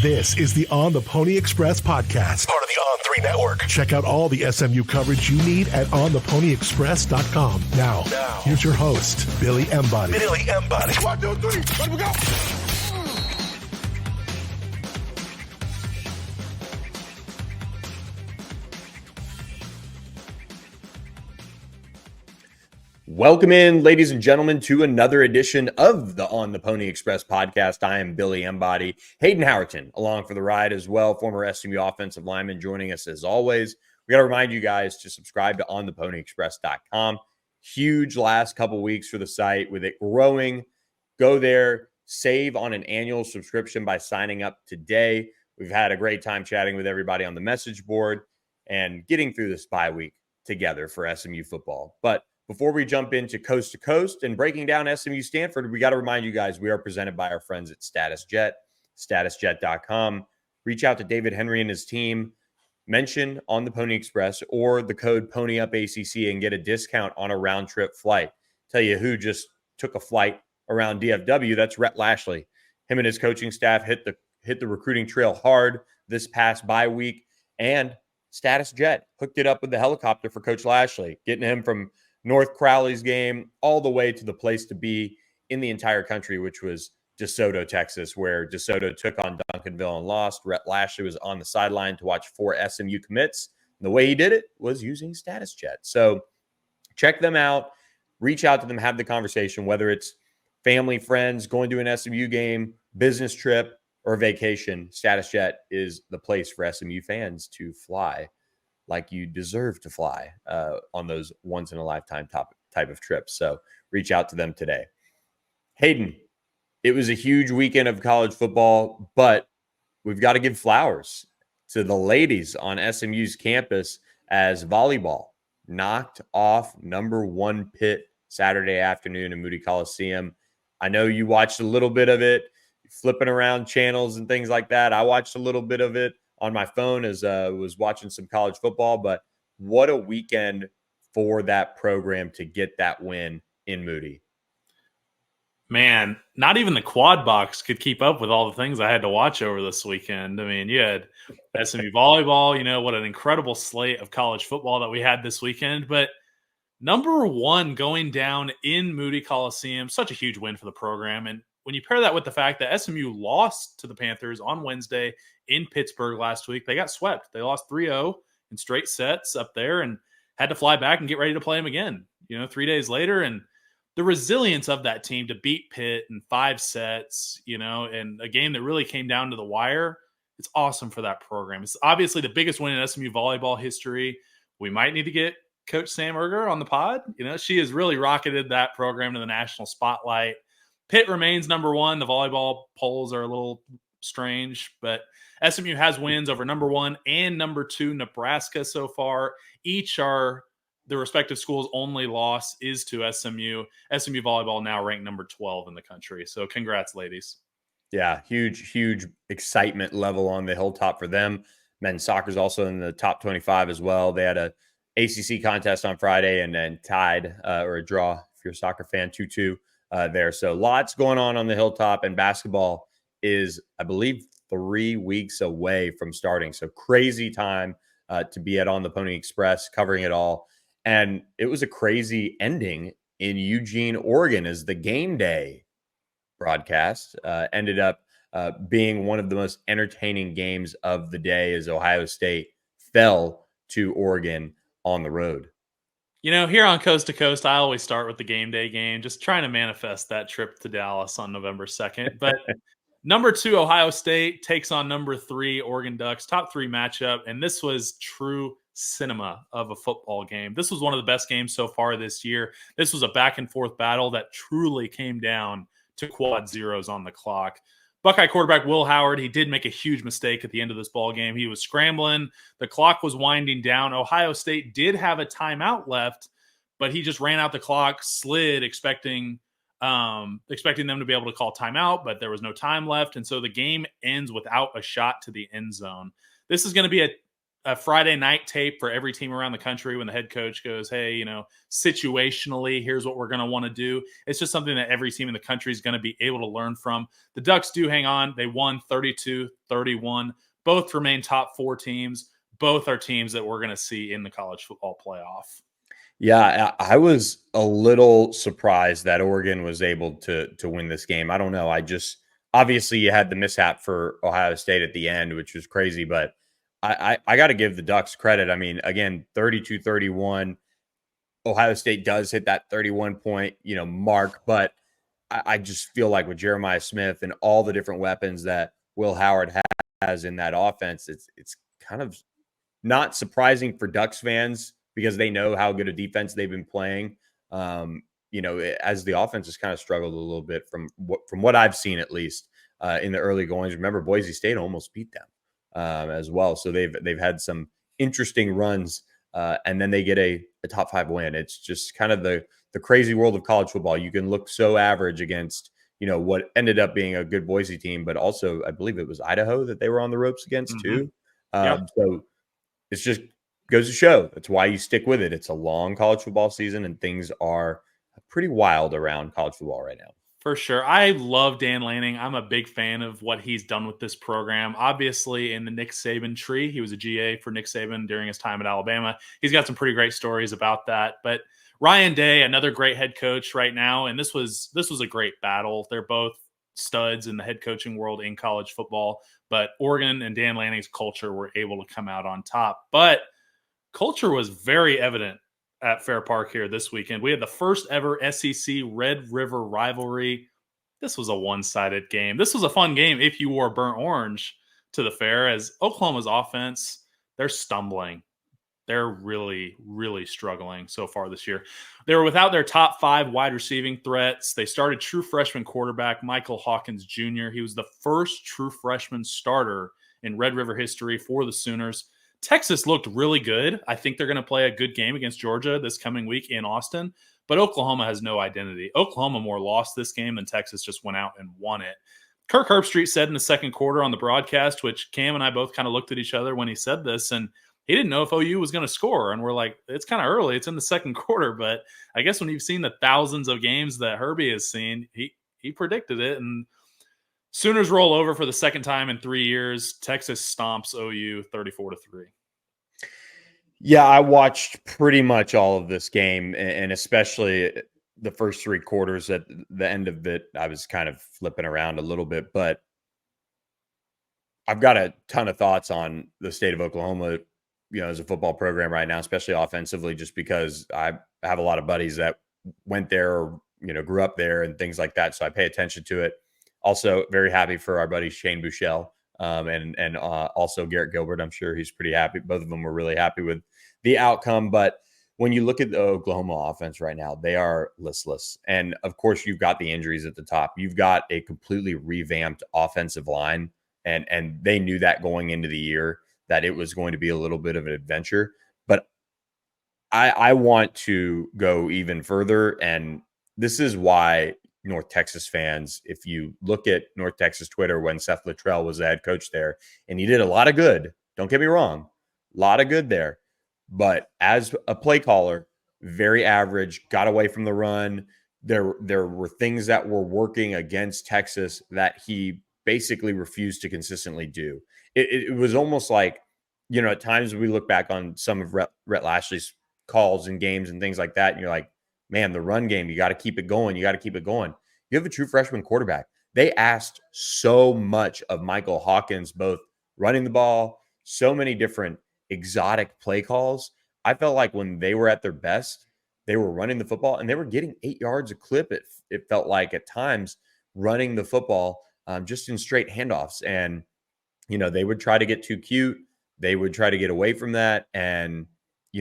This is the On the Pony Express podcast, part of the On3 network. Check out all the SMU coverage you need at onthePonyExpress.com. Now, here's your host, Billy Embody. 1, 2, 3, let me go. Welcome in, ladies and gentlemen, to another edition of the On the Pony Express podcast. I am Billy Embody. Hayden Howerton along for the ride as well, former SMU offensive lineman, joining us as always. We got to remind you guys to subscribe to onthePonyExpress.com. Huge last couple weeks for the site with it growing. Go there, save on an annual subscription by signing up today. We've had a great time chatting with everybody on the message board and getting through this bye week together for SMU football. But before we jump into coast to coast and breaking down SMU Stanford, we got to remind you guys we are presented by our friends at StatusJet, statusjet.com. Reach out to David Henry and his team. Mention On the Pony Express or the code PonyUpACC and get a discount on a round trip flight. Tell you who just took a flight around DFW. That's Rhett Lashley. Him and his coaching staff hit the recruiting trail hard this past bye week, and StatusJet hooked it up with the helicopter for Coach Lashley, getting him from North Crowley's game all the way to the place to be in the entire country, which was DeSoto, Texas, where DeSoto took on Duncanville and lost. Rhett Lashley was on the sideline to watch 4 SMU commits. And the way he did it was using StatusJet. So check them out, reach out to them, have the conversation, whether it's family, friends, going to an SMU game, business trip, or vacation. StatusJet is the place for SMU fans to fly like you deserve to fly on those once-in-a-lifetime type of trips. So reach out to them today. Hayden, it was a huge weekend of college football, but we've got to give flowers to the ladies on SMU's campus as volleyball knocked off number 1 Pitt Saturday afternoon in Moody Coliseum. I know you watched a little bit of it, flipping around channels and things like that. I watched a little bit of it on my phone as I was watching some college football, but what a weekend for that program to get that win in Moody. Man, not even the quad box could keep up with all the things I had to watch over this weekend. I mean, you had SMU volleyball, what an incredible slate of college football that we had this weekend, but number 1 going down in Moody Coliseum, such a huge win for the program. And when you pair that with the fact that SMU lost to the Panthers on Wednesday in Pittsburgh last week, they got swept. They lost 3-0 in straight sets up there and had to fly back and get ready to play them again, 3 days later. And the resilience of that team to beat Pitt in 5 sets, and a game that really came down to the wire, it's awesome for that program. It's obviously the biggest win in SMU volleyball history. We might need to get Coach Sam Erger on the pod. She has really rocketed that program to the national spotlight. Pitt remains number 1. The volleyball polls are a little strange, but SMU has wins over number 1 and number 2 Nebraska so far. Each are the respective schools' only loss is to SMU. SMU volleyball now ranked number 12 in the country. So congrats, ladies. Yeah, huge excitement level on the hilltop for them. Men's soccer is also in the top 25 as well. They had a ACC contest on Friday and then tied or a draw if you're a soccer fan, 2-2 there. So lots going on the hilltop, and basketball is, I believe, 3 weeks away from starting. So crazy time to be at On the Pony Express covering it all. And it was a crazy ending in Eugene, Oregon, as the game day broadcast ended up being one of the most entertaining games of the day as Ohio State fell to Oregon on the road. Here on Coast to Coast, I always start with the game day game, just trying to manifest that trip to Dallas on November 2nd. But number 2, Ohio State takes on number 3, Oregon Ducks, top 3 matchup. And this was true cinema of a football game. This was one of the best games so far this year. This was a back and forth battle that truly came down to quad zeros on the clock. Buckeye quarterback Will Howard, he did make a huge mistake at the end of this ball game. He was scrambling. The clock was winding down. Ohio State did have a timeout left, but he just ran out the clock, slid, expecting them to be able to call timeout, but there was no time left. And so the game ends without a shot to the end zone. This is going to be a Friday night tape for every team around the country when the head coach goes, hey, situationally, here's what we're going to want to do. It's just something that every team in the country is going to be able to learn from. The Ducks do hang on. They won 32-31. Both remain top 4 teams. Both are teams that we're going to see in the college football playoff. Yeah, I was a little surprised that Oregon was able to win this game. I don't know. Obviously you had the mishap for Ohio State at the end, which was crazy, but I got to give the Ducks credit. I mean, again, 32-31. Ohio State does hit that 31 point, mark, but I just feel like with Jeremiah Smith and all the different weapons that Will Howard has in that offense, it's kind of not surprising for Ducks fans because they know how good a defense they've been playing. As the offense has kind of struggled a little bit from what I've seen, at least in the early goings. Remember, Boise State almost beat them as well, so they've had some interesting runs, and then they get a top 5 win. It's just kind of the crazy world of college football. You can look so average against what ended up being a good Boise team, but also I believe it was Idaho that they were on the ropes against too. So it's just goes to show that's why you stick with it. It's a long college football season, and things are pretty wild around college football right now. For sure. I love Dan Lanning. I'm a big fan of what he's done with this program. Obviously, in the Nick Saban tree, he was a GA for Nick Saban during his time at Alabama. He's got some pretty great stories about that. But Ryan Day, another great head coach right now, and this was a great battle. They're both studs in the head coaching world in college football, but Oregon and Dan Lanning's culture were able to come out on top. But culture was very evident at Fair Park here this weekend. We had the first ever SEC Red River rivalry. This was a one-sided game. This was a fun game if you wore burnt orange to the fair, as Oklahoma's offense, they're stumbling. They're really, really struggling so far this year. They were without their top 5 wide receiving threats. They started true freshman quarterback Michael Hawkins Jr. He was the first true freshman starter in Red River history for the Sooners. Texas looked really good. I think they're going to play a good game against Georgia this coming week in Austin, but Oklahoma has no identity. Oklahoma more lost this game than Texas just went out and won it. Kirk Herbstreit said in the second quarter on the broadcast, which Cam and I both kind of looked at each other when he said this, and he didn't know if OU was going to score. And we're like, it's kind of early. It's in the second quarter, but I guess when you've seen the thousands of games that Herbie has seen, he predicted it, and Sooners roll over for the second time in 3 years. Texas stomps OU 34-3. Yeah, I watched pretty much all of this game, and especially the first 3 quarters. At the end of it, I was kind of flipping around a little bit, but I've got a ton of thoughts on the state of Oklahoma, as a football program right now, especially offensively, just because I have a lot of buddies that went there or, grew up there and things like that. So I pay attention to it. Also, very happy for our buddy Shane Buechele and also Garrett Gilbert. I'm sure he's pretty happy. Both of them were really happy with the outcome. But when you look at the Oklahoma offense right now, they are listless. And of course, you've got the injuries at the top. You've got a completely revamped offensive line. And they knew that going into the year that it was going to be a little bit of an adventure. But I want to go even further. And this is why North Texas fans, if you look at North Texas Twitter when Seth Luttrell was the head coach there, and he did a lot of good, don't get me wrong, a lot of good there. But as a play caller, very average, got away from the run. There were things that were working against Texas that he basically refused to consistently do. It was almost like, at times we look back on some of Rhett Lashley's calls and games and things like that, and you're like, man, the run game, you got to keep it going. You got to keep it going. You have a true freshman quarterback. They asked so much of Michael Hawkins, both running the ball, so many different exotic play calls. I felt like when they were at their best, they were running the football and they were getting 8 yards a clip. It felt like at times running the football just in straight handoffs. And, they would try to get too cute. They would try to get away from that. And,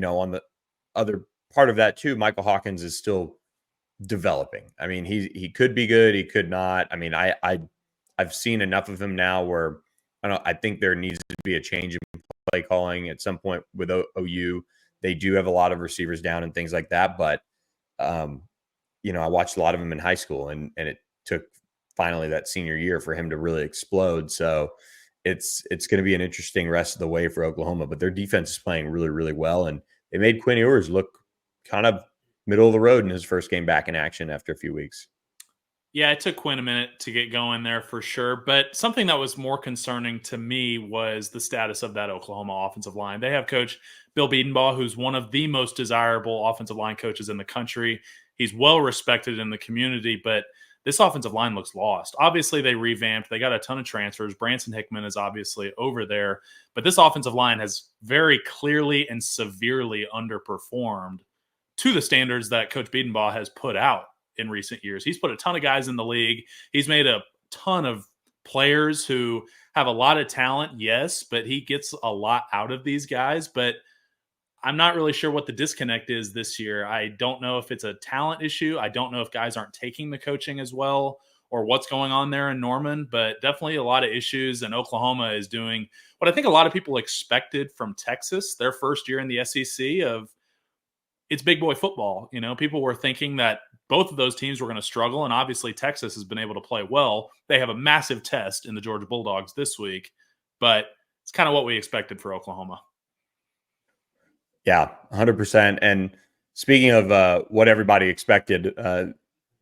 on the other part of that too, Michael Hawkins is still developing. I mean, he could be good. He could not. I mean, I've seen enough of him now where I think there needs to be a change in play calling at some point with OU. They do have a lot of receivers down and things like that. But, I watched a lot of them in high school and it took finally that senior year for him to really explode. So it's going to be an interesting rest of the way for Oklahoma. But their defense is playing really, really well, and they made Quinn Ewers look kind of middle of the road in his first game back in action after a few weeks. Yeah, it took Quinn a minute to get going there for sure. But something that was more concerning to me was the status of that Oklahoma offensive line. They have coach Bill Bedenbaugh, who's one of the most desirable offensive line coaches in the country. He's well respected in the community, but this offensive line looks lost. Obviously, they revamped. They got a ton of transfers. Branson Hickman is obviously over there. But this offensive line has very clearly and severely underperformed to the standards that Coach Bedenbaugh has put out in recent years. He's put a ton of guys in the league. He's made a ton of players who have a lot of talent, yes, but he gets a lot out of these guys. But I'm not really sure what the disconnect is this year. I don't know if it's a talent issue. I don't know if guys aren't taking the coaching as well or what's going on there in Norman, but definitely a lot of issues. And Oklahoma is doing what I think a lot of people expected from Texas, their first year in the SEC, of it's big boy football. You know, people were thinking that both of those teams were going to struggle, and obviously Texas has been able to play well. They have a massive test in the Georgia Bulldogs this week, but it's kind of what we expected for Oklahoma. Yeah, 100%. And speaking of what everybody expected,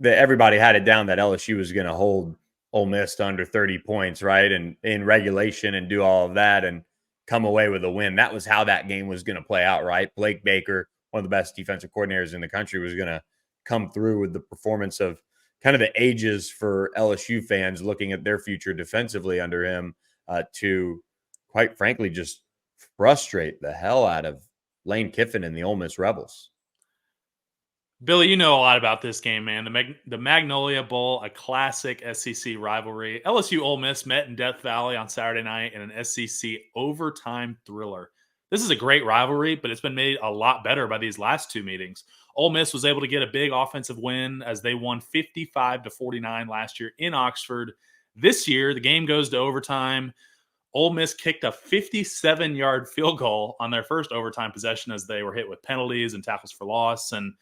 everybody had it down that LSU was going to hold Ole Miss to under 30 points, right? And in regulation and do all of that and come away with a win. That was how that game was going to play out, right? Blake Baker, one of the best defensive coordinators in the country, was going to come through with the performance of kind of the ages for LSU fans looking at their future defensively under him to, quite frankly, just frustrate the hell out of Lane Kiffin and the Ole Miss Rebels. Billy, you know a lot about this game, man. The Magnolia Bowl, a classic SEC rivalry. LSU Ole Miss met in Death Valley on Saturday night in an SEC overtime thriller. This is a great rivalry, but it's been made a lot better by these last two meetings. Ole Miss was able to get a big offensive win as they won 55-49 last year in Oxford. This year, the game goes to overtime. Ole Miss kicked a 57-yard field goal on their first overtime possession as they were hit with penalties and tackles for loss. And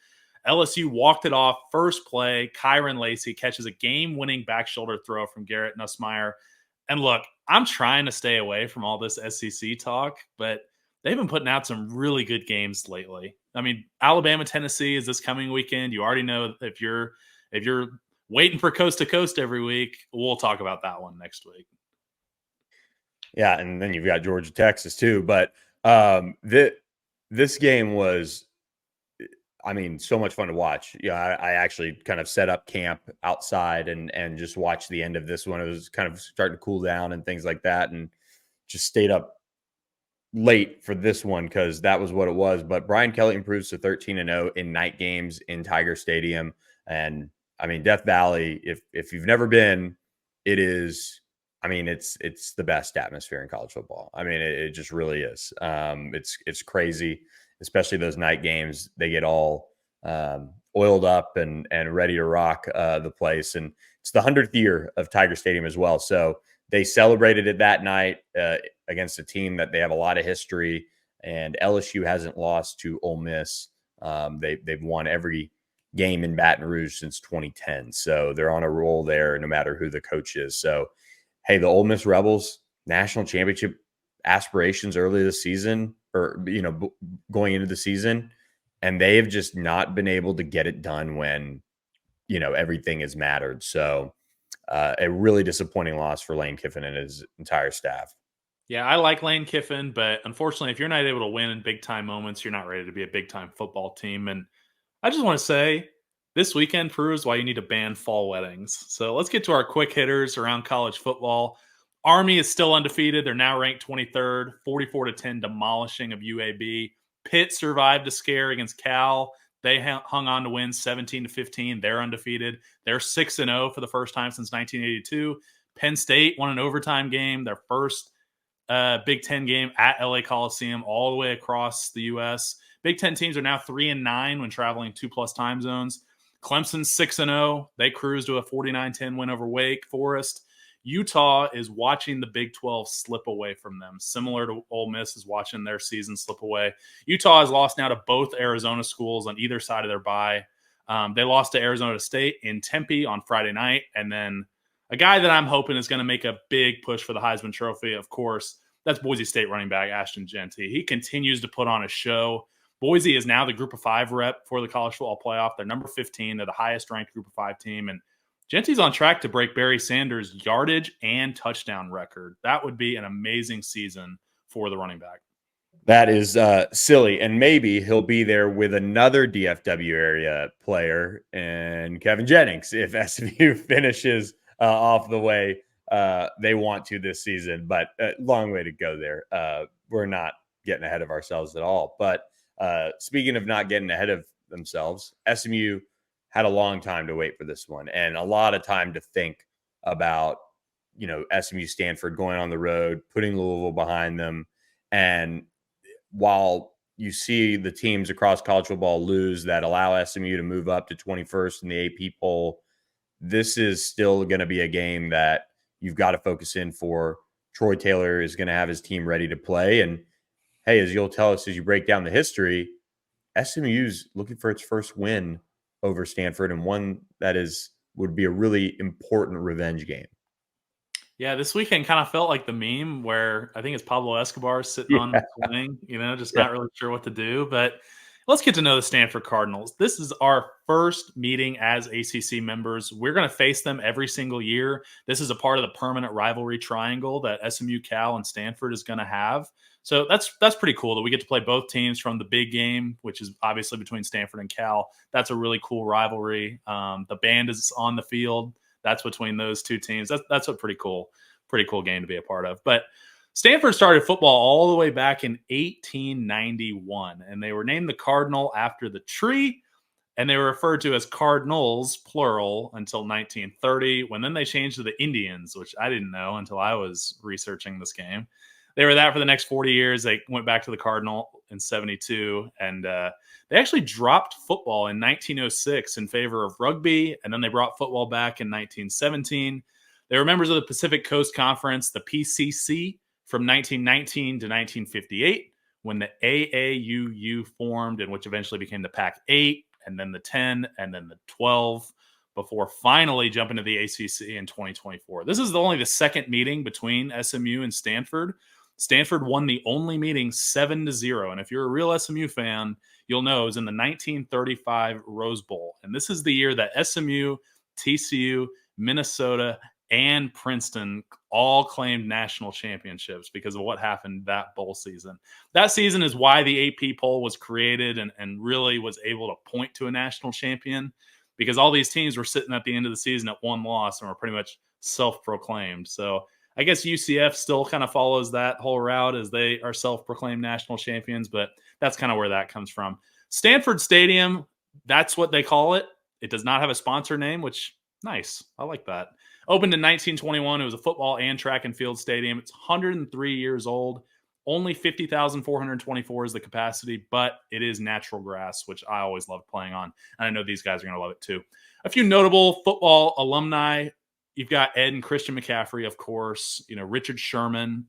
LSU walked it off first play. Kyron Lacey catches a game-winning back shoulder throw from Garrett Nussmeier. And look, I'm trying to stay away from all this SEC talk, but they've been putting out some really good games lately. I mean, Alabama, Tennessee is this coming weekend. You already know if you're waiting for coast to coast every week, we'll talk about that one next week. Yeah, and then you've got Georgia, Texas too. But this game was, I mean, so much fun to watch. Yeah, I actually kind of set up camp outside and just watched the end of this one. It was kind of starting to cool down and things like that, and just stayed up late for this one because that was what it was. But Brian Kelly improves to 13-0 in night games in Tiger Stadium. And I mean, Death Valley, if you've never been, it is, I mean, it's the best atmosphere in college football. I mean, it just really is. It's crazy, especially those night games. They get all oiled up and ready to rock the place. And it's the 100th year of Tiger Stadium as well. So they celebrated it that night against a team that they have a lot of history, and LSU hasn't lost to Ole Miss. They've won every game in Baton Rouge since 2010. So they're on a roll there no matter who the coach is. So, hey, the Ole Miss Rebels, national championship aspirations early this season, or, going into the season, and they have just not been able to get it done when, everything has mattered. So a really disappointing loss for Lane Kiffin and his entire staff. Yeah, I like Lane Kiffin, but unfortunately, if you're not able to win in big-time moments, you're not ready to be a big-time football team. And I just want to say, this weekend proves why you need to ban fall weddings. So let's get to our quick hitters around college football. Army is still undefeated. They're now ranked 23rd, 44-10 demolishing of UAB. Pitt survived a scare against Cal. They hung on to win 17-15. They're undefeated. They're 6-0 for the first time since 1982. Penn State won an overtime game, their first Big Ten game at LA Coliseum all the way across the U.S. Big Ten teams are now 3-9 when traveling 2+ time zones. Clemson's 6-0. They cruised to a 49-10 win over Wake Forest. Utah is watching the Big 12 slip away from them, similar to Ole Miss is watching their season slip away. Utah has lost now to both Arizona schools on either side of their bye. They lost to Arizona State in Tempe on Friday night, and then A guy that I'm hoping is going to make a big push for the Heisman Trophy, of course, that's Boise State running back Ashton Jeanty. He continues to put on a show. Boise is now the Group of 5 rep for the College Football Playoff. They're number 15. They're the highest-ranked Group of 5 team. And Jeanty's on track to break Barry Sanders' yardage and touchdown record. That would be an amazing season for the running back. That is silly. And maybe he'll be there with another DFW area player and Kevin Jennings if SMU finishes off the way they want to this season. But long way to go there. We're not getting ahead of ourselves at all. But speaking of not getting ahead of themselves, SMU had a long time to wait for this one and a lot of time to think about, SMU Stanford going on the road, putting Louisville behind them. And while you see the teams across college football lose that allow SMU to move up to 21st in the AP poll, this is still going to be a game that you've got to focus in for. Troy Taylor is going to have his team ready to play. And hey, as you'll tell us as you break down the history, SMU's looking for its first win over Stanford, and one that would be a really important revenge game. Yeah, this weekend kind of felt like the meme where I think it's Pablo Escobar sitting on the swing, just not really sure what to do. But let's get to know the Stanford Cardinals. This is our first meeting as ACC members. We're going to face them every single year. This is a part of the permanent rivalry triangle that SMU, Cal, and Stanford is going to have. So that's pretty cool that we get to play both teams from the big game, which is obviously between Stanford and Cal. That's a really cool rivalry. The band is on the field. That's between those two teams. That's a pretty cool game to be a part of. But Stanford started football all the way back in 1891, and they were named the Cardinal after the tree, and they were referred to as Cardinals, plural, until 1930, when then they changed to the Indians, which I didn't know until I was researching this game. They were that for the next 40 years. They went back to the Cardinal in 72, and they actually dropped football in 1906 in favor of rugby, and then they brought football back in 1917. They were members of the Pacific Coast Conference, the PCC, from 1919 to 1958, when the AAUU formed, and which eventually became the Pac-8, and then the 10, and then the 12, before finally jumping to the ACC in 2024. This is only the second meeting between SMU and Stanford. Stanford won the only meeting 7-0. And if you're a real SMU fan, you'll know it was in the 1935 Rose Bowl. And this is the year that SMU, TCU, Minnesota, and Princeton all claimed national championships because of what happened that bowl season. That season is why the AP poll was created and really was able to point to a national champion, because all these teams were sitting at the end of the season at one loss and were pretty much self-proclaimed. So I guess UCF still kind of follows that whole route as they are self-proclaimed national champions, but that's kind of where that comes from. Stanford Stadium, that's what they call it. It does not have a sponsor name, which, nice. I like that. Opened in 1921. It was a football and track and field stadium. It's 103 years old. Only 50,424 is the capacity, but it is natural grass, which I always loved playing on. And I know these guys are going to love it too. A few notable football alumni. You've got Ed and Christian McCaffrey, of course. Richard Sherman,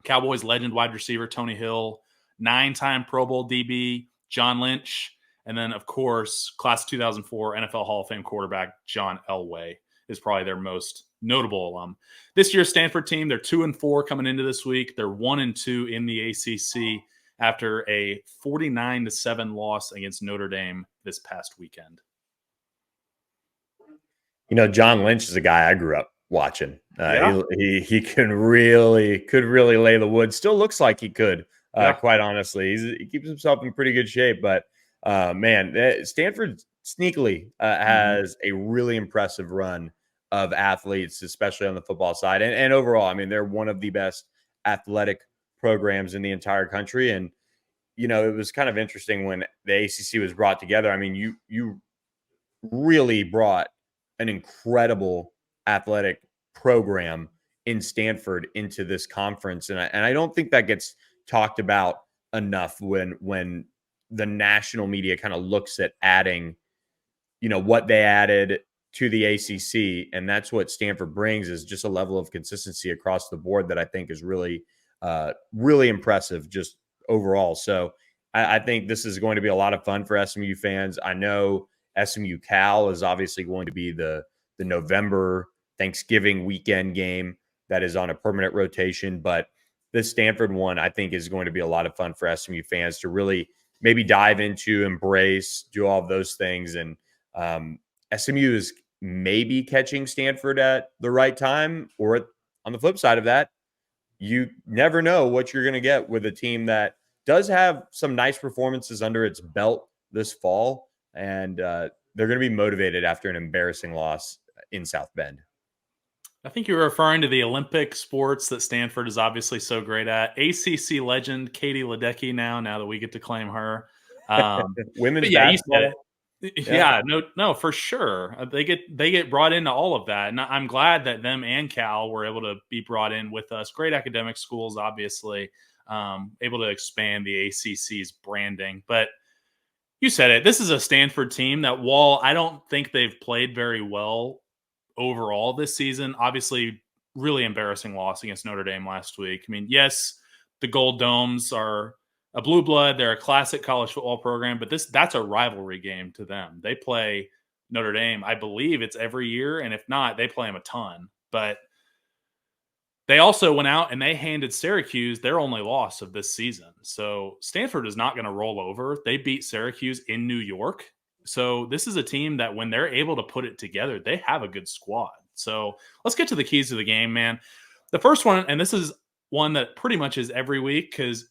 Cowboys legend wide receiver Tony Hill, 9-time Pro Bowl DB John Lynch, and then, of course, class of 2004 NFL Hall of Fame quarterback John Elway is probably their most notable alum. This year's Stanford team, they're 2-4 coming into this week. They're 1-2 in the ACC after a 49-7 loss against Notre Dame this past weekend. John Lynch is a guy I grew up watching. He can really lay the wood. Still looks like he could, quite honestly. He keeps himself in pretty good shape. But, Stanford sneakily has a really impressive run of athletes, especially on the football side. And overall, I mean, they're one of the best athletic programs in the entire country. And, it was kind of interesting when the ACC was brought together. I mean, you really brought an incredible athletic program in Stanford into this conference. And I don't think that gets talked about enough when the national media kind of looks at adding, what they added to the ACC. And that's what Stanford brings, is just a level of consistency across the board that I think is really, really impressive just overall. So I think this is going to be a lot of fun for SMU fans. I know SMU Cal is obviously going to be the November Thanksgiving weekend game that is on a permanent rotation. But this Stanford one, I think, is going to be a lot of fun for SMU fans to really maybe dive into, embrace, do all of those things. And SMU is maybe catching Stanford at the right time, or on the flip side of that, you never know what you're going to get with a team that does have some nice performances under its belt this fall. And they're going to be motivated after an embarrassing loss in South Bend. I think you're referring to the Olympic sports that Stanford is obviously so great at. ACC legend Katie Ledecky now that we get to claim her. Women's but yeah, basketball. you said it. Yeah, no, for sure. They get brought into all of that. And I'm glad that them and Cal were able to be brought in with us. Great academic schools, obviously, able to expand the ACC's branding. But you said it. This is a Stanford team that, while I don't think they've played very well overall this season, obviously really embarrassing loss against Notre Dame last week. I mean, yes, the Gold Domes are a blue blood. They're a classic college football program, but that's a rivalry game to them. They play Notre Dame. I believe it's every year. And if not, they play them a ton. But they also went out and they handed Syracuse their only loss of this season. So Stanford is not going to roll over. They beat Syracuse in New York. So this is a team that when they're able to put it together, they have a good squad. So let's get to the keys of the game, man. The first one, and this is one that pretty much is every week because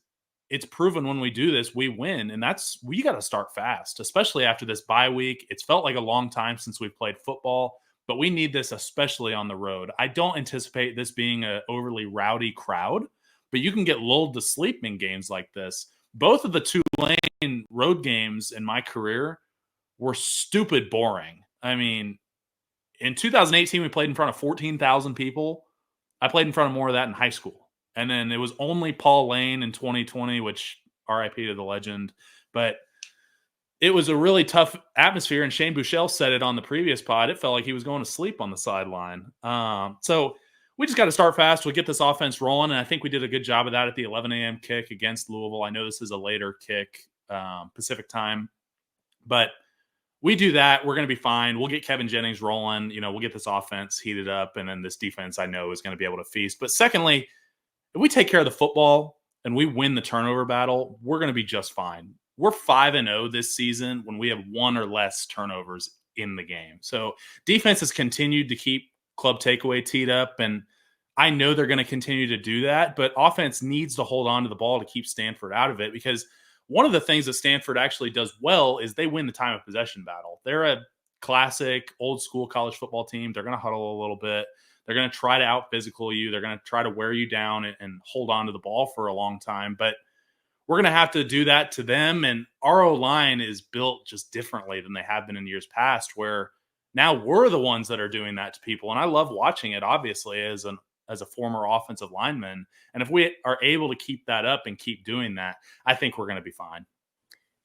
it's proven when we do this, we win. And we got to start fast, especially after this bye week. It's felt like a long time since we've played football, but we need this, especially on the road. I don't anticipate this being an overly rowdy crowd, but you can get lulled to sleep in games like this. Both of the Tulane road games in my career were stupid boring. I mean, in 2018, we played in front of 14,000 people. I played in front of more of that in high school. And then it was only Paul Lane in 2020, which RIP to the legend. But it was a really tough atmosphere. And Shane Buechele said it on the previous pod. It felt like he was going to sleep on the sideline. So we just got to start fast. We'll get this offense rolling. And I think we did a good job of that at the 11 a.m. kick against Louisville. I know this is a later kick, Pacific time. But we do that, we're going to be fine. We'll get Kevin Jennings rolling. We'll get this offense heated up, and then this defense I know is going to be able to feast. But secondly, if we take care of the football and we win the turnover battle, we're going to be just fine. We're 5-0 this season when we have one or less turnovers in the game. So defense has continued to keep Club Takeaway teed up, and I know they're going to continue to do that. But offense needs to hold on to the ball to keep Stanford out of it, because one of the things that Stanford actually does well is they win the time of possession battle. They're a classic old school college football team. They're going to huddle a little bit. They're going to try to out physical you. They're going to try to wear you down and hold on to the ball for a long time. But we're going to have to do that to them. And our O-line is built just differently than they have been in years past, where now we're the ones that are doing that to people. And I love watching it, obviously, as a former offensive lineman. And if we are able to keep that up and keep doing that, I think we're going to be fine.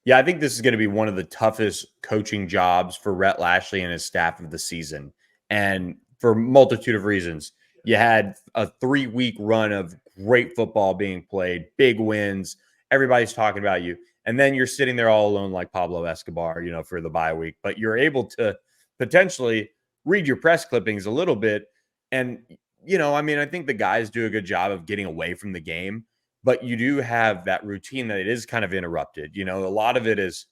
Yeah, I think this is going to be one of the toughest coaching jobs for Rhett Lashley and his staff of the season. And for a multitude of reasons. You had a 3-week run of great football being played, big wins. Everybody's talking about you. And then you're sitting there all alone like Pablo Escobar, for the bye week. But you're able to potentially read your press clippings a little bit. And I think the guys do a good job of getting away from the game, but you do have that routine that it is kind of interrupted. A lot of it is,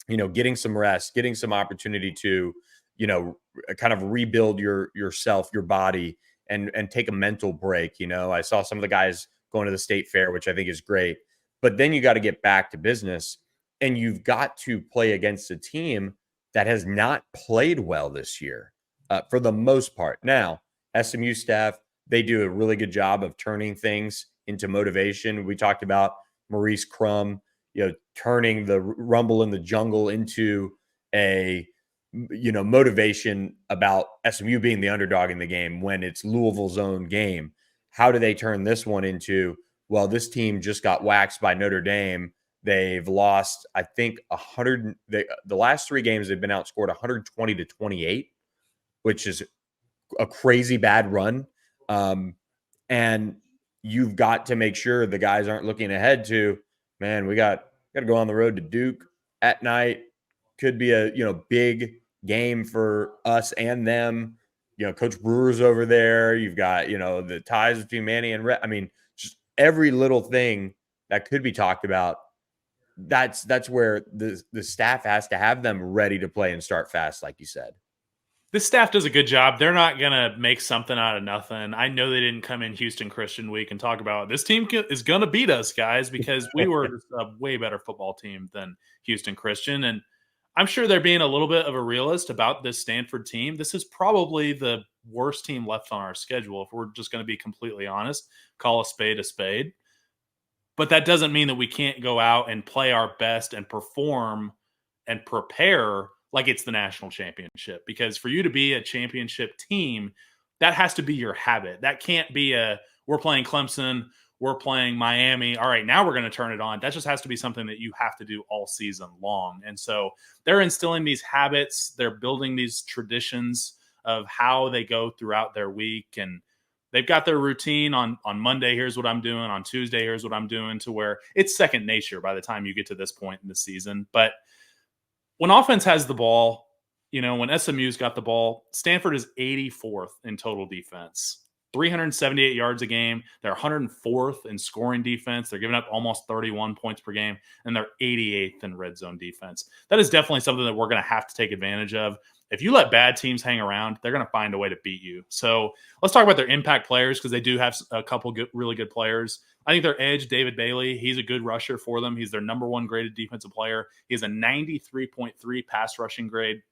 getting some rest, getting some opportunity to, kind of rebuild yourself, your body, and take a mental break. I saw some of the guys going to the state fair, which I think is great, but then you got to get back to business, and you've got to play against a team that has not played well this year for the most part. Now, SMU staff, they do a really good job of turning things into motivation. We talked about Maurice Crum, turning the rumble in the jungle into a, motivation about SMU being the underdog in the game when it's Louisville's own game. How do they turn this one into, well, this team just got waxed by Notre Dame. They've lost, I think, the last 3 games they've been outscored 120-28, which is a crazy bad run. And you've got to make sure the guys aren't looking ahead to, man, we got to go on the road to Duke at night. Could be a, big game for us and them. Coach Brewer's over there. You've got, the ties between Manny and Rhett. I mean, just every little thing that could be talked about. That's where the staff has to have them ready to play and start fast, like you said. This staff does a good job. They're not going to make something out of nothing. I know they didn't come in Houston Christian week and talk about this team is going to beat us, guys, because we were a way better football team than Houston Christian. And I'm sure they're being a little bit of a realist about this Stanford team. This is probably the worst team left on our schedule, if we're just going to be completely honest. Call a spade a spade. But that doesn't mean that we can't go out and play our best and perform and prepare like it's the national championship. Because for you to be a championship team, that has to be your habit. That can't be we're playing Clemson, we're playing Miami. All right, now we're going to turn it on. That just has to be something that you have to do all season long. And so they're instilling these habits. They're building these traditions of how they go throughout their week. And they've got their routine on Monday. Here's what I'm doing. On Tuesday, here's what I'm doing, to where it's second nature by the time you get to this point in the season. But when offense has the ball, when SMU's got the ball, Stanford is 84th in total defense, 378 yards a game. They're 104th in scoring defense. They're giving up almost 31 points per game, and they're 88th in red zone defense. That is definitely something that we're going to have to take advantage of. If you let bad teams hang around, they're going to find a way to beat you. So let's talk about their impact players, because they do have a couple really good players. I think their edge, David Bailey, he's a good rusher for them. He's their number one graded defensive player. He has a 93.3 pass rushing grade.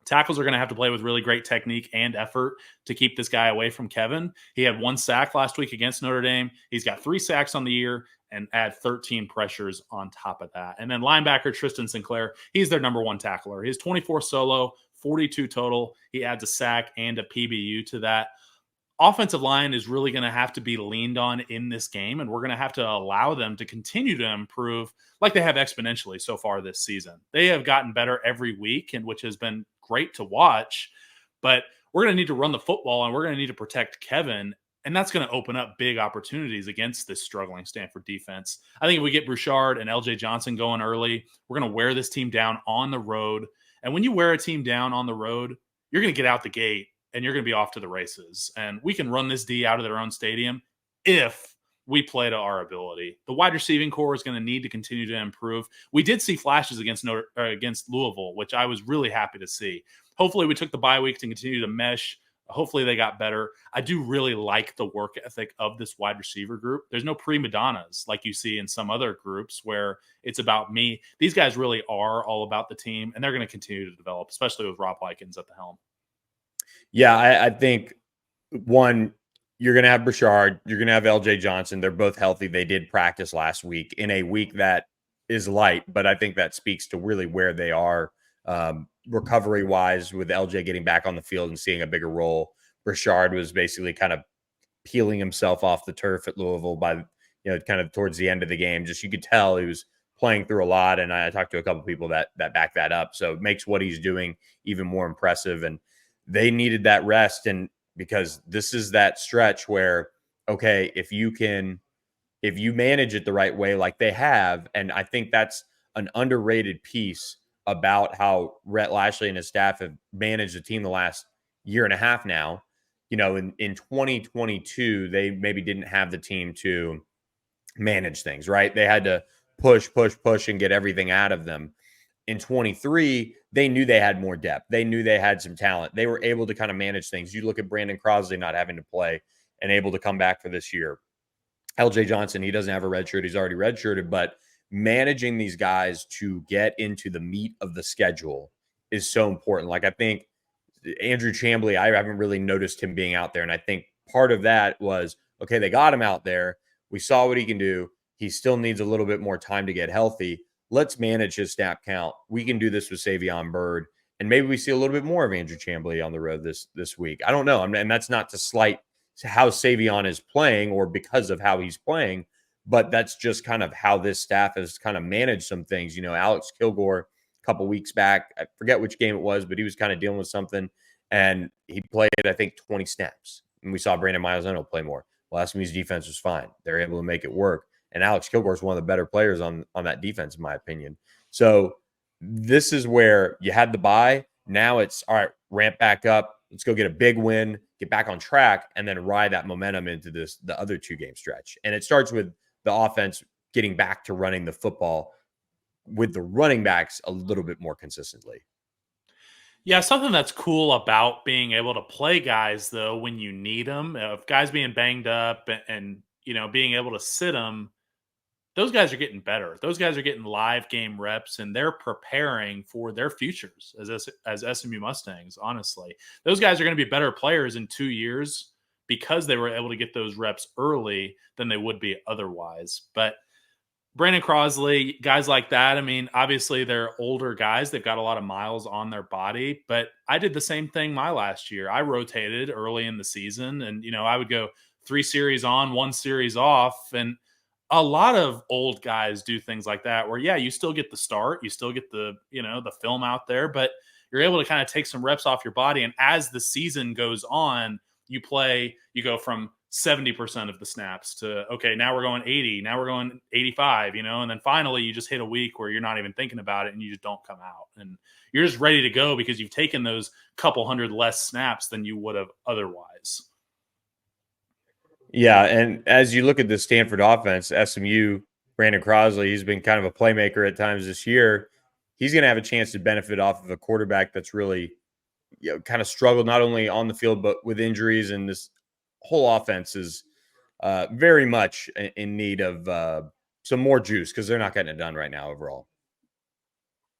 Tackles are going to have to play with really great technique and effort to keep this guy away from Kevin. He had 1 sack last week against Notre Dame. He's got 3 sacks on the year, and add 13 pressures on top of that. And then linebacker Tristan Sinclair, he's their number one tackler. He's 24 solo, 42 total. He adds a sack and a PBU to that. Offensive line is really going to have to be leaned on in this game, and we're going to have to allow them to continue to improve like they have exponentially so far this season. They have gotten better every week, and which has been great to watch, but we're going to need to run the football, and we're going to need to protect Kevin, and that's going to open up big opportunities against this struggling Stanford defense. I think if we get Bouchard and LJ Johnson going early, we're going to wear this team down on the road. And when you wear a team down on the road, you're going to get out the gate and you're going to be off to the races. And we can run this D out of their own stadium if we play to our ability. The wide receiving core is going to need to continue to improve. We did see flashes against Louisville, which I was really happy to see. Hopefully we took the bye week to continue to mesh. Hopefully they got better. I do really like the work ethic of this wide receiver group. There's no prima donnas like you see in some other groups where it's about me. These guys really are all about the team, and they're going to continue to develop, especially with Rob Likens at the helm. Yeah, I think, one, you're going to have Bouchard. You're going to have LJ Johnson. They're both healthy. They did practice last week in a week that is light, but I think that speaks to really where they are recovery-wise, with LJ getting back on the field and seeing a bigger role. Bouchard was basically kind of peeling himself off the turf at Louisville by, kind of towards the end of the game. Just you could tell he was playing through a lot, and I talked to a couple people that back that up. So it makes what he's doing even more impressive, and they needed that rest. And because this is that stretch where, okay, if you manage it the right way, like they have, and I think that's an underrated piece about how Rhett Lashley and his staff have managed the team the last year and a half now. In 2022, they maybe didn't have the team to manage things, right? They had to push, and get everything out of them. In 23, they knew they had more depth. They knew they had some talent. They were able to kind of manage things. You look at Brandon Crosley not having to play and able to come back for this year. LJ Johnson, he doesn't have a red shirt. He's already redshirted, but managing these guys to get into the meat of the schedule is so important. Like, I think Andrew Chambly, I haven't really noticed him being out there. And I think part of that was, okay, they got him out there. We saw what he can do. He still needs a little bit more time to get healthy. Let's manage his snap count. We can do this with Savion Byrd. And maybe we see a little bit more of Andrew Chambly on the road this week. I don't know. And that's not to slight how Savion is playing or because of how he's playing, but that's just kind of how this staff has kind of managed some things. Alex Kilgore, a couple weeks back, I forget which game it was, but he was kind of dealing with something, and he played, I think, 20 snaps. And we saw Brandon Miles play more. Well, SMU's defense was fine. They're able to make it work. And Alex Kilgore is one of the better players on that defense, in my opinion. So this is where you had the bye. Now it's, all right, ramp back up. let's go get a big win, get back on track, and then ride that momentum into the other 2-game stretch. And it starts with the offense getting back to running the football with the running backs a little bit more consistently. Yeah, something that's cool about being able to play guys, though, when you need them, if guys being banged up and being able to sit them, those guys are getting better. Those guys are getting live game reps, and they're preparing for their futures as SMU Mustangs, honestly. Those guys are going to be better players in 2 years because they were able to get those reps early than they would be otherwise. But Brandon Crosley, guys like that, I mean, obviously they're older guys. They've got a lot of miles on their body, but I did the same thing my last year. I rotated early in the season, and, I would go 3 series on, 1 series off, and a lot of old guys do things like that where, yeah, you still get the start, you still get the film out there, but you're able to kind of take some reps off your body. And as the season goes on, you go from 70% of the snaps to, okay, now we're going 80, now we're going 85, and then finally you just hit a week where you're not even thinking about it and you just don't come out. And you're just ready to go because you've taken those couple hundred less snaps than you would have otherwise. Yeah, and as you look at the Stanford offense, SMU, Brandon Crosley, he's been kind of a playmaker at times this year. He's going to have a chance to benefit off of a quarterback that's really kind of struggled not only on the field but with injuries, and this whole offense is very much in need of some more juice because they're not getting it done right now overall.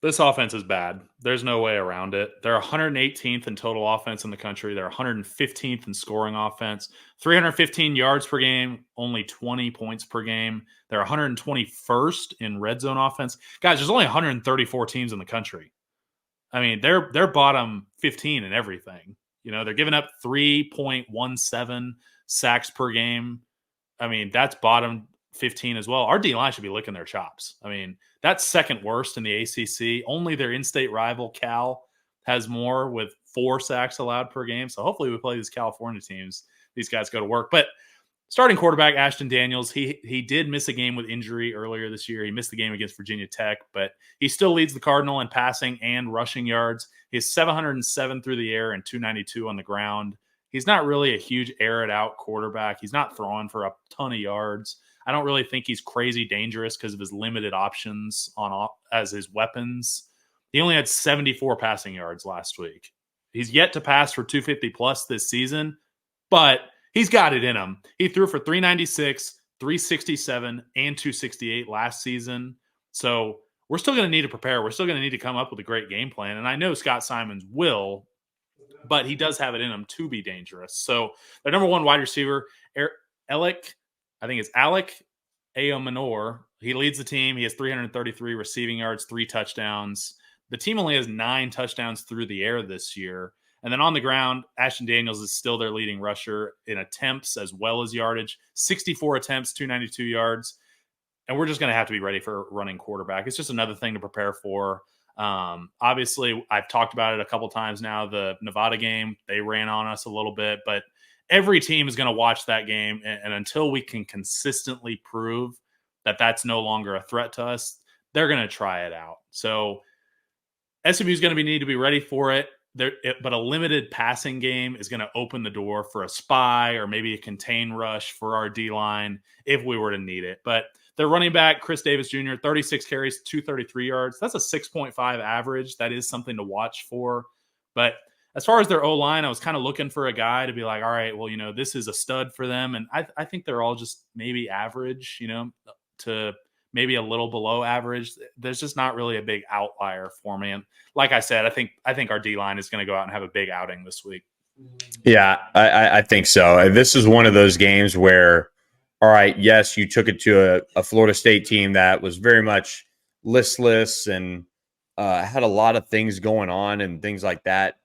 This offense is bad. There's no way around it. They're 118th in total offense in the country. They're 115th in scoring offense, 315 yards per game, only 20 points per game. They're 121st in red zone offense. Guys, there's only 134 teams in the country. I mean, they're bottom 15 in everything. They're giving up 3.17 sacks per game. I mean, that's bottom 15 as well. Our D-line should be licking their chops. I mean, that's second worst in the ACC. Only their in-state rival, Cal, has more with 4 sacks allowed per game. So hopefully we play these California teams. These guys go to work. But starting quarterback, Ashton Daniels, he did miss a game with injury earlier this year. He missed the game against Virginia Tech, but he still leads the Cardinal in passing and rushing yards. He's 707 through the air and 292 on the ground. He's not really a huge air-it-out quarterback. He's not throwing for a ton of yards. I don't really think he's crazy dangerous because of his limited options as his weapons. He only had 74 passing yards last week. He's yet to pass for 250 plus this season, but he's got it in him. He threw for 396, 367, and 268 last season. So we're still going to need to prepare. We're still going to need to come up with a great game plan. And I know Scott Simons will, but he does have it in him to be dangerous. So their number one wide receiver, Alec Aomanor, he leads the team. He has 333 receiving yards, 3 touchdowns. The team only has 9 touchdowns through the air this year. And then on the ground, Ashton Daniels is still their leading rusher in attempts as well as yardage. 64 attempts, 292 yards. And we're just going to have to be ready for running quarterback. It's just another thing to prepare for. Obviously, I've talked about it a couple times now. The Nevada game, they ran on us a little bit, but every team is going to watch that game. And until we can consistently prove that that's no longer a threat to us, they're going to try it out. So SMU is going to need to be ready for it. But a limited passing game is going to open the door for a spy or maybe a contain rush for our D-line if we were to need it. But their running back, Chris Davis Jr., 36 carries, 233 yards. That's a 6.5 average. That is something to watch for. But as far as their O-line, I was kind of looking for a guy to be like, all right, well, this is a stud for them. And I think they're all just maybe average, to maybe a little below average. There's just not really a big outlier for me. And like I said, I think our D-line is going to go out and have a big outing this week. Yeah, I think so. This is one of those games where, all right, yes, you took it to a Florida State team that was very much listless and had a lot of things going on and things like that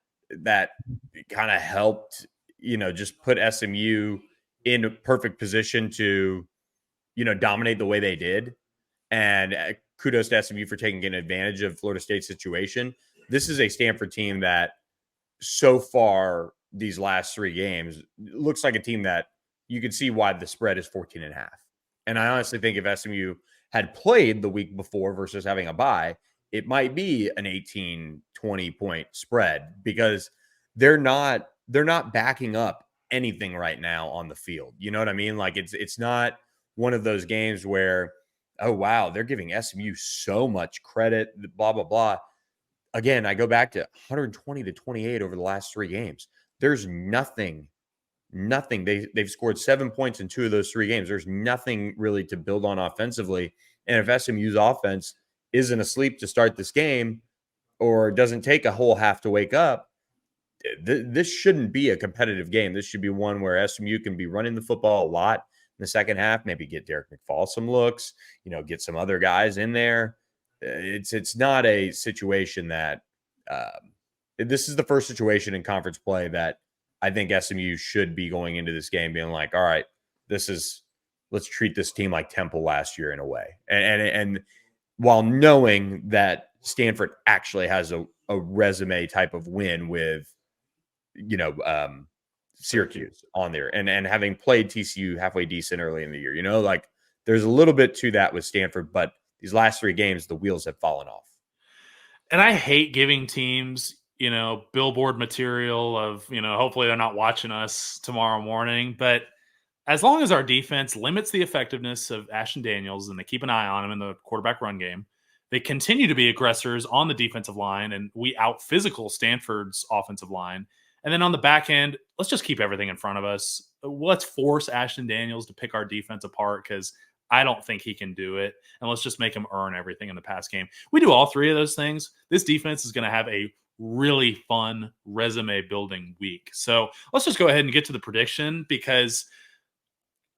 kind of helped, just put SMU in a perfect position to, dominate the way they did. And kudos to SMU for taking advantage of Florida State's situation. This is a Stanford team that so far these last 3 games looks like a team that you can see why the spread is 14.5. And I honestly think if SMU had played the week before versus having a bye, it might be an 18, 20 point spread because they're not they're not backing up anything right now on the field. You know what I mean? Like it's not one of those games where, oh wow, they're giving SMU so much credit, blah blah blah. Again, I go back to 120-28 over the last 3 games. There's nothing. They've scored 7 points in 2 of those 3 games. There's nothing really to build on offensively. And if SMU's offense isn't asleep to start this game or doesn't take a whole half to wake up, this shouldn't be a competitive game. This should be one where SMU can be running the football a lot in the second half, maybe get Derek McFall some looks, get some other guys in there. It's not a situation that this is the first situation in conference play that I think SMU should be going into this game being like, all right, let's treat this team like Temple last year in a way. And while knowing that Stanford actually has a resume type of win with, Syracuse on there and having played TCU halfway decent early in the year, like there's a little bit to that with Stanford, but these last 3 games, the wheels have fallen off. And I hate giving teams, billboard material of, hopefully they're not watching us tomorrow morning. But as long as our defense limits the effectiveness of Ashton Daniels and they keep an eye on him in the quarterback run game, they continue to be aggressors on the defensive line, and we out-physical Stanford's offensive line. And then on the back end, let's just keep everything in front of us. Let's force Ashton Daniels to pick our defense apart because I don't think he can do it. And let's just make him earn everything in the pass game. We do all 3 of those things. This defense is going to have a really fun resume building week. So let's just go ahead and get to the prediction, because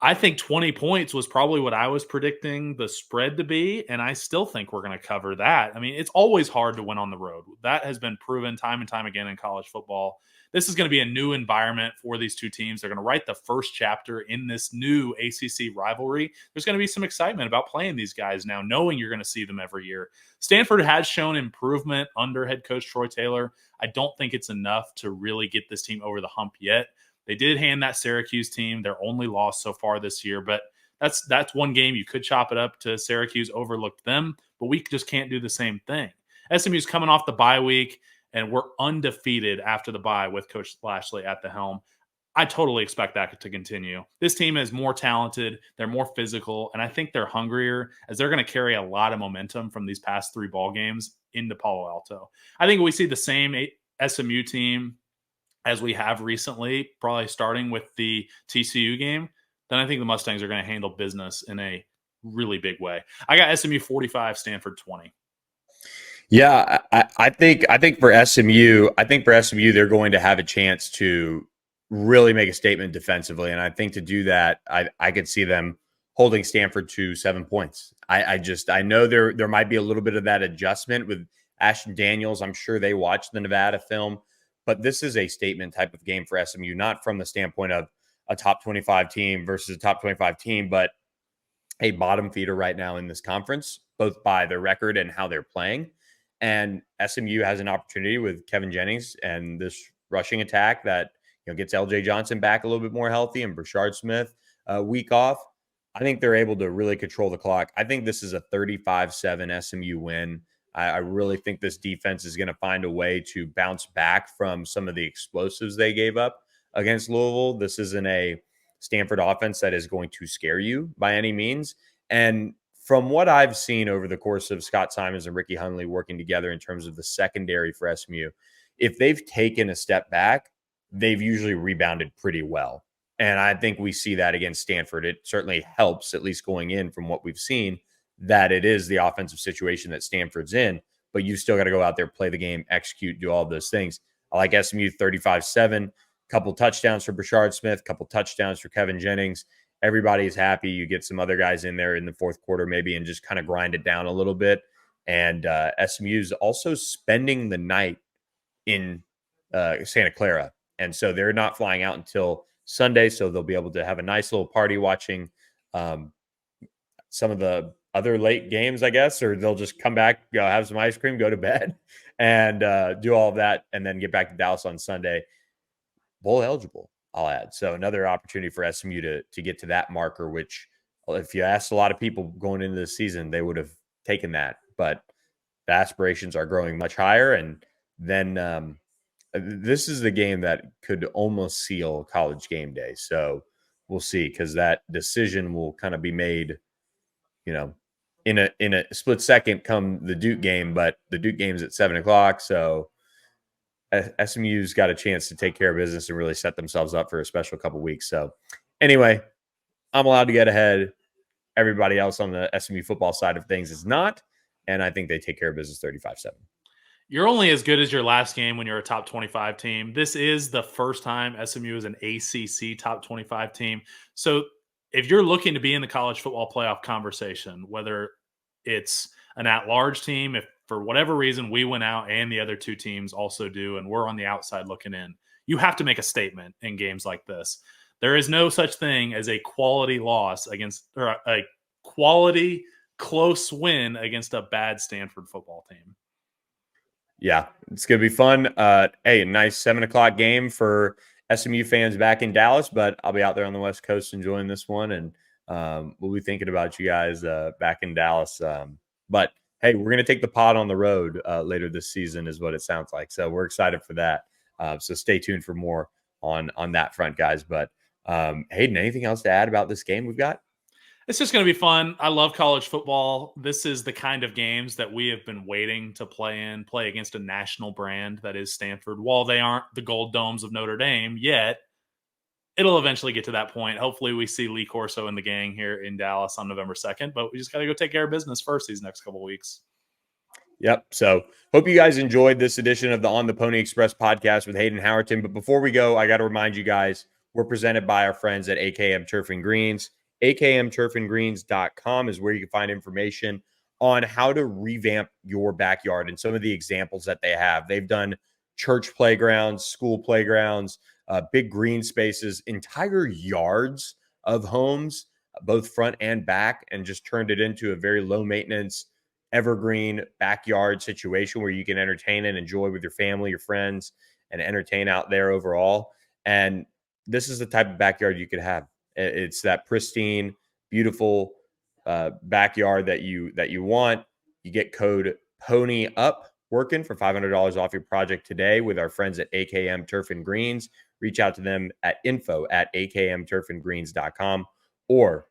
I think 20 points was probably what I was predicting the spread to be, and I still think we're going to cover that. I mean, it's always hard to win on the road. That has been proven time and time again in college football. This is going to be a new environment for these 2 teams. They're going to write the first chapter in this new ACC rivalry. There's going to be some excitement about playing these guys now, knowing you're going to see them every year. Stanford has shown improvement under head coach Troy Taylor. I don't think it's enough to really get this team over the hump yet. They did hand that Syracuse team their only loss so far this year, but that's one game you could chop it up to Syracuse overlooked them, but we just can't do the same thing. SMU's coming off the bye week, and we're undefeated after the bye with Coach Lashley at the helm. I totally expect that to continue. This team is more talented, they're more physical, and I think they're hungrier, as they're going to carry a lot of momentum from these past 3 ball games into Palo Alto. I think we see the same SMU team as we have recently, probably starting with the TCU game. Then I think the Mustangs are going to handle business in a really big way. I got SMU 45, Stanford 20. Yeah, I think for SMU, they're going to have a chance to really make a statement defensively, and I think to do that, I could see them holding Stanford to 7 points. I know there might be a little bit of that adjustment with Ashton Daniels. I'm sure they watched the Nevada film, but this is a statement type of game for SMU, not from the standpoint of a top 25 team versus a top 25 team, but a bottom feeder right now in this conference, both by their record and how they're playing. And SMU has an opportunity with Kevin Jennings and this rushing attack that gets LJ Johnson back a little bit more healthy and Brashard Smith a week off. I think they're able to really control the clock. I think this is a 35-7 SMU win. I really think this defense is going to find a way to bounce back from some of the explosives they gave up against Louisville. This isn't a Stanford offense that is going to scare you by any means. And from what I've seen over the course of Scott Simons and Ricky Hundley working together in terms of the secondary for SMU, if they've taken a step back, they've usually rebounded pretty well. And I think we see that against Stanford. It certainly helps, at least going in from what we've seen, that it is the offensive situation that Stanford's in, but you still got to go out there, play the game, execute, do all of those things. I like SMU 35-7, couple touchdowns for Brashard Smith, couple touchdowns for Kevin Jennings. Everybody's happy. You get some other guys in there in the fourth quarter maybe and just kind of grind it down a little bit. And SMU's also spending the night in Santa Clara. And so they're not flying out until Sunday, so they'll be able to have a nice little party watching some of the other late games, I guess, or they'll just come back, have some ice cream, go to bed, and do all of that, and then get back to Dallas on Sunday. Bowl eligible, I'll add. So another opportunity for SMU to get to that marker, which if you asked a lot of people going into the season, they would have taken that. But the aspirations are growing much higher. And then this is the game that could almost seal College game day. So we'll see, because that decision will kind of be made, in a split second come the Duke game, but the Duke game's at 7:00. So SMU's got a chance to take care of business and really set themselves up for a special couple weeks. So anyway, I'm allowed to get ahead. Everybody else on the SMU football side of things is not. And I think they take care of business 35-7. You're only as good as your last game when you're a top 25 team. This is the first time SMU is an ACC top 25 team. So if you're looking to be in the college football playoff conversation, whether it's an at-large team, if for whatever reason we went out and the other two teams also do, and we're on the outside looking in, you have to make a statement in games like this. There is no such thing as a quality loss against, or a quality close win against a bad Stanford football team. Yeah, it's going to be fun. Hey, a nice 7:00 game for SMU fans back in Dallas, but I'll be out there on the West Coast enjoying this one, and we'll be thinking about you guys back in Dallas. But hey, we're going to take the pod on the road later this season is what it sounds like. So we're excited for that. So stay tuned for more on that front, guys. But Hayden, anything else to add about this game we've got? It's just going to be fun. I love college football. This is the kind of games that we have been waiting to play against a national brand that is Stanford. While they aren't the Gold Domes of Notre Dame yet, it'll eventually get to that point. Hopefully we see Lee Corso and the gang here in Dallas on November 2nd, but we just got to go take care of business first these next couple of weeks. Yep. So hope you guys enjoyed this edition of the On the Pony Express podcast with Hayden Howerton. But before we go, I got to remind you guys, we're presented by our friends at AKM Turf and Greens. AKMturfandgreens.com is where you can find information on how to revamp your backyard and some of the examples that they have. They've done church playgrounds, school playgrounds, big green spaces, entire yards of homes, both front and back, and just turned it into a very low maintenance, evergreen backyard situation where you can entertain and enjoy with your family, your friends, and entertain out there overall. And this is the type of backyard you could have. It's that pristine, beautiful backyard that you want. You get code PONYUP working for $500 off your project today with our friends at AKM Turf and Greens. Reach out to them at info@akmturfandgreens.com or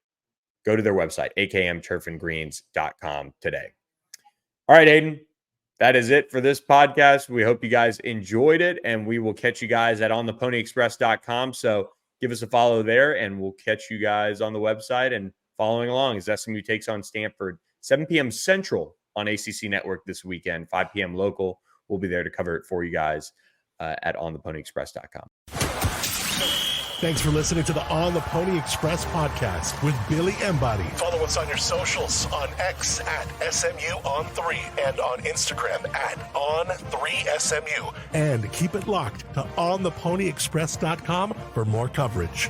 go to their website, akmturfandgreens.com today. All right, Aiden, that is it for this podcast. We hope you guys enjoyed it, and we will catch you guys at ontheponyexpress.com. So give us a follow there, and we'll catch you guys on the website and following along as SMU takes on Stanford, 7 p.m. Central on ACC Network this weekend, 5 p.m. local. We'll be there to cover it for you guys at ontheponyexpress.com. Thanks for listening to the On the Pony Express podcast with Billy Embody. Follow us on your socials on X at SMU on 3 and on Instagram at on3SMU. And keep it locked to ontheponyexpress.com for more coverage.